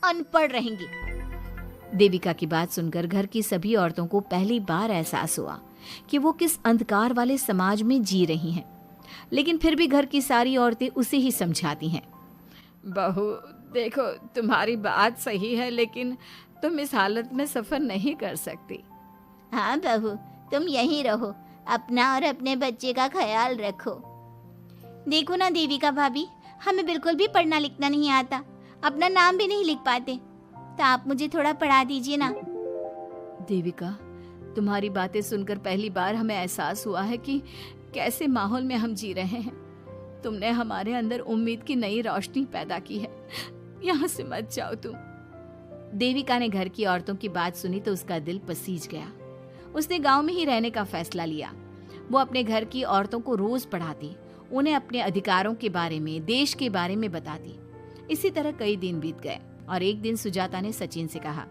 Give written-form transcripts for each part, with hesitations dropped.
अनपढ़ रहेंगी। देविका की बात सुनकर घर की सभी औरतों को पहली बार एहसास हुआ कि वो किस अंधकार वाले समाज में जी रही हैं। लेकिन फिर भी घर की सारी औरतें उसे ही समझाती हैं। बहू देखो, तुम्हारी बात सही है, लेकिन तुम इस हालत में सफर नहीं कर सकती। हाँ बहू, तुम यहीं रहो, अपना और अपने बच्चे का ख्याल रखो। देखो ना देविका भाभी, हमें बिल्कुल भी पढ़ना लिखना नहीं आता, अपना नाम भी नहीं लिख पाते, तो आप मुझे थोड़ा पढ़ा दीजिए ना। देविका, तुम्हारी बातें सुनकर पहली बार हमें एहसास हुआ है कि कैसे माहौल में हम जी रहे हैं। तुमने हमारे अंदर उम्मीद की नई रोशनी पैदा की है। यहाँ से मत जाओ तुम। देविका ने घर की औरतों की बात सुनी तो उसका दिल पसीज गया। उसने गांव में ही रहने का फैसला लिया। वो अपने घर की औरतों को रोज पढ़ाती, उन्हें अपने अधिकारों के बारे में, देश के बारे में बताती। इसी तरह कई दिन बीत गए और एक दिन सुजाता ने सचिन से कहा,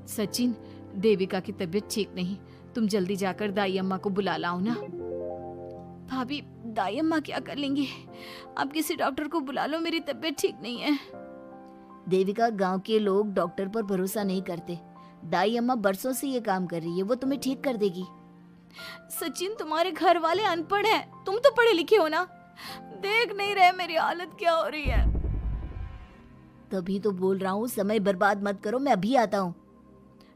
सचिन, देविका की तबीयत ठीक नहीं, तुम जल्दी जाकर दाई अम्मा को बुला लाओ ना। भाभी, दाई अम्मा क्या कर लेंगी? आप किसी डॉक्टर को बुला लो, मेरी तबीयत ठीक नहीं है। देविका, गांव के लोग डॉक्टर पर भरोसा नहीं करते। दाई अम्मा बरसों से ये काम कर रही है, वो तुम्हें ठीक कर देगी। सचिन, तुम्हारे घर वाले अनपढ़ हैं, तुम तो पढ़े लिखे हो ना, देख नहीं रहे मेरी हालत क्या हो रही है। तभी तो बोल रहा हूँ, समय बर्बाद मत करो, मैं अभी आता हूँ।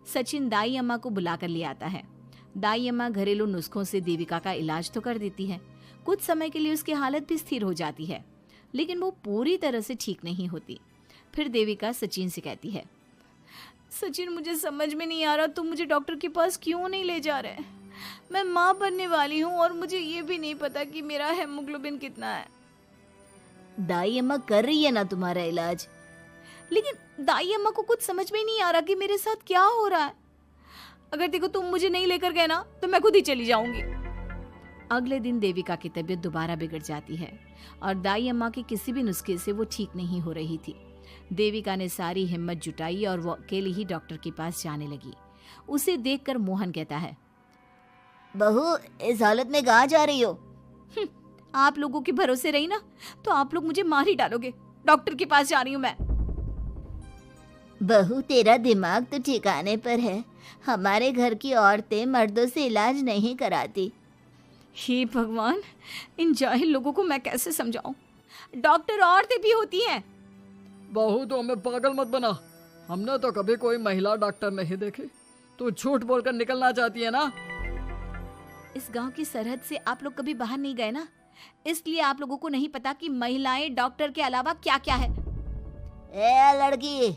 सचिन दाई अम्मा को बुलाकर ले आता है। दाई अम्मा घरेलू नुस्खों से देविका का इलाज तो कर देती है। कुछ समय के लिए उसकी हालत भी स्थिर हो जाती है, लेकिन वो पूरी तरह से ठीक नहीं होती। फिर देविका सचिन से कहती है, सचिन, मुझे समझ में नहीं आ रहा, तुम मुझे डॉक्टर के पास क्यों नहीं ले जा रहे? मैं माँ बनने वाली हूँ और मुझे ये भी नहीं पता कि मेरा हेमोग्लोबिन कितना है। दाई अम्मा कर रही है ना तुम्हारा इलाज, लेकिन दाई अम्मा को कुछ समझ में ही नहीं आ रहा कि मेरे साथ क्या हो रहा है। अगर देखो तुम मुझे नहीं लेकर गए ना, तो मैं खुद ही चली जाऊंगी। अगले दिन देविका की तबीयत दोबारा बिगड़ जाती है और दाई अम्मा के किसी भी नुस्खे से वो ठीक नहीं हो रही थी। देविका ने सारी हिम्मत जुटाई और वो अकेली ही डॉक्टर के पास जाने लगी। उसे देखकर मोहन कहता है, बहू, इस हालत में कहाँ जा रही हो? आप लोगों के भरोसे रही ना, तो आप लोग मुझे मार ही डालोगे। डॉक्टर के पास जा रही हूँ मैं। बहू, तेरा दिमाग तो ठिकाने पर है। हमारे घर की औरतें मर्दों से इलाज नहीं कराती। हे भगवान, इन जाहिल लोगों को मैं कैसे समझाऊं? डॉक्टर औरतें भी होती हैं। बहू, तो हमें पागल मत बना, हमने तो कभी कोई महिला डॉक्टर नहीं देखी। तू झूठ बोलकर निकलना चाहती है ना? इस गांव की सरहद से आप लोग कभी बाहर नहीं गए ना, इसलिए आप लोगों को नहीं पता कि महिलाएं डॉक्टर के अलावा क्या क्या है। ए लड़की,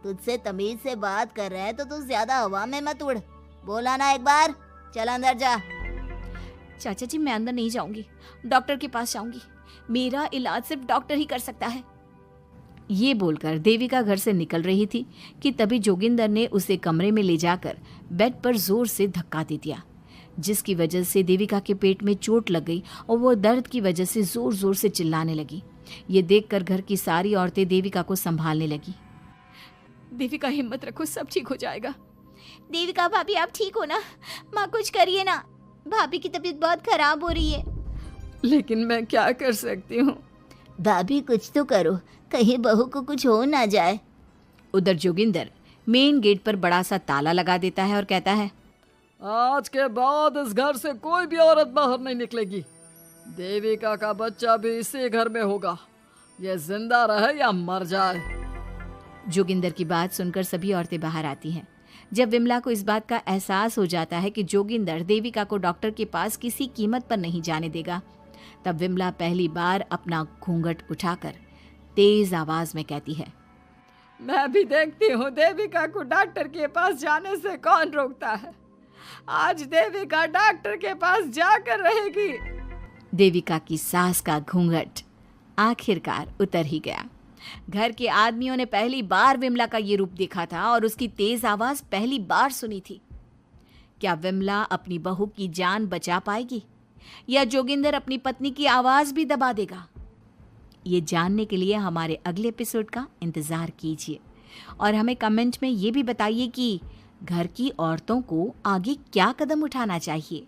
तुझसे तमीज से बात कर रहे हैं तो तू ज्यादा हवा में मत उड़। बोला ना एक बार, चल अंदर जा। चाचा जी, मैं अंदर नहीं जाऊंगी, डॉक्टर के पास जाऊंगी। मेरा इलाज सिर्फ डॉक्टर ही कर सकता है। ये बोलकर देविका घर से निकल रही थी कि तभी जोगिंदर ने उसे कमरे में ले जाकर बेड पर जोर से धक्का दे दिया, जिसकी वजह से देविका के पेट में चोट लग गई और वो दर्द की वजह से जोर जोर से चिल्लाने लगी। ये देखकर घर की सारी औरतें देविका को संभालने लगी। देविका, हिम्मत रखो, सब ठीक हो जाएगा। देविका भाभी, आप ठीक हो ना? माँ, कुछ करिए ना, भाभी की तबीयत बहुत खराब हो रही है। लेकिन मैं क्या कर सकती हूँ? भाभी, कुछ तो करो, कहीं बहू को कुछ हो ना जाए। उधर जोगिंदर मेन गेट पर बड़ा सा ताला लगा देता है और कहता है, आज के बाद इस घर से कोई भी औरत बाहर नहीं निकलेगी। देविका का बच्चा भी इसी घर में होगा, ये जिंदा रहे या मर जाए। जोगिंदर की बात सुनकर सभी औरतें बाहर आती हैं। जब विमला को इस बात का एहसास हो जाता है कि जोगिंदर देविका को डॉक्टर के पास किसी कीमत पर नहीं जाने देगा, तब विमला पहली बार अपना घूंघट उठाकर तेज आवाज में कहती है, मैं भी देखती हूँ देविका को डॉक्टर के पास जाने से कौन रोकता है। आज देविका डॉक्टर के पास जाकर रहेगी। देविका की सास का घूंघट आखिरकार उतर ही गया। घर के आदमियों ने पहली बार विमला का ये रूप देखा था और उसकी तेज आवाज पहली बार सुनी थी। क्या विमला अपनी बहू की जान बचा पाएगी या जोगिंदर अपनी पत्नी की आवाज भी दबा देगा? ये जानने के लिए हमारे अगले एपिसोड का इंतजार कीजिए और हमें कमेंट में ये भी बताइए कि घर की औरतों को आगे क्या कदम उठाना चाहिए।